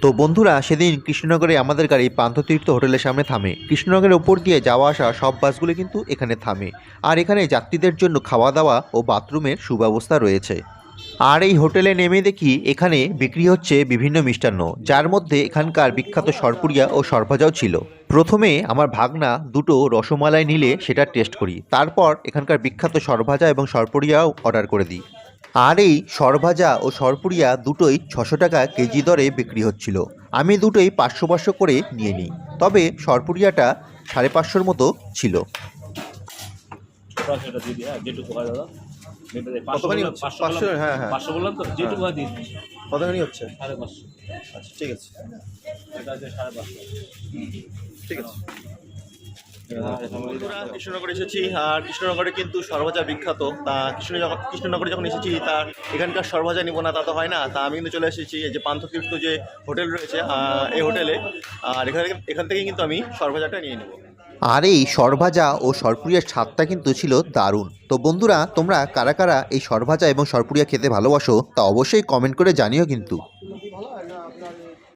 তো বন্ধুরা, সেদিন কৃষ্ণনগরে আমাদের গাড়ি পান্থতীর্থ হোটেলের সামনে থামে। কৃষ্ণনগরের ওপর দিয়ে যাওয়া আসা সব বাসগুলো কিন্তু এখানে থামে। আর এখানে যাত্রীদের জন্য খাওয়া দাওয়া ও বাথরুমের সুব্যবস্থা রয়েছে। আর এই হোটেলে নেমে দেখি এখানে বিক্রি হচ্ছে বিভিন্ন মিষ্টান্ন, যার মধ্যে এখানকার বিখ্যাত সরপুরিয়া ও সরভাজাও ছিল। প্রথমে আমার ভাগনা দুটো রসমালাই নিলে সেটা টেস্ট করি, তারপর এখানকার বিখ্যাত সরভাজা এবং সরপুরিয়াও অর্ডার করে দিই। আর এই সরভাজা ও সরপুরিয়া দুটোই 600 টাকা কেজি দরে বিক্রি হচ্ছিল। আমি দুটোই 500 করে নিয়ে নিই, তবে সরপুরিয়াটা 550 মতো ছিল। সেটা দিয়ে দিই, হ্যাঁ যেটুকু হয় দাদা। কতখানি হচ্ছে? 500, হ্যাঁ হ্যাঁ। 500 বললাম তো, যেটুকু হয় দিয়ে দিচ্ছি। কতখানি হচ্ছে? 550। আচ্ছা, ঠিক আছে, এটা আছে 550। ঠিক আছে। বন্ধুরা, কৃষ্ণনগর এসেছি, আর কৃষ্ণনগরে কিন্তু সরভাজা বিখ্যাত। তা কৃষ্ণনগরে যখন এসেছি, তার এখানকার সরভাজা নিব না তা তো হয় না। তা আমি কিন্তু চলে এসেছি এই যে পান্থতীর্থ যে হোটেল রয়েছে, এই হোটেলে। আর এখান থেকে কিন্তু আমি সরভাজাটা নিয়ে নেব। আর এই সরভাজা ও সরপুরিয়ার স্বাদটা কিন্তু ছিল দারুণ। তো বন্ধুরা, তোমরা কারা কারা এই সরভাজা এবং সরপুরিয়া খেতে ভালোবাসো তা অবশ্যই কমেন্ট করে জানিও কিন্তু।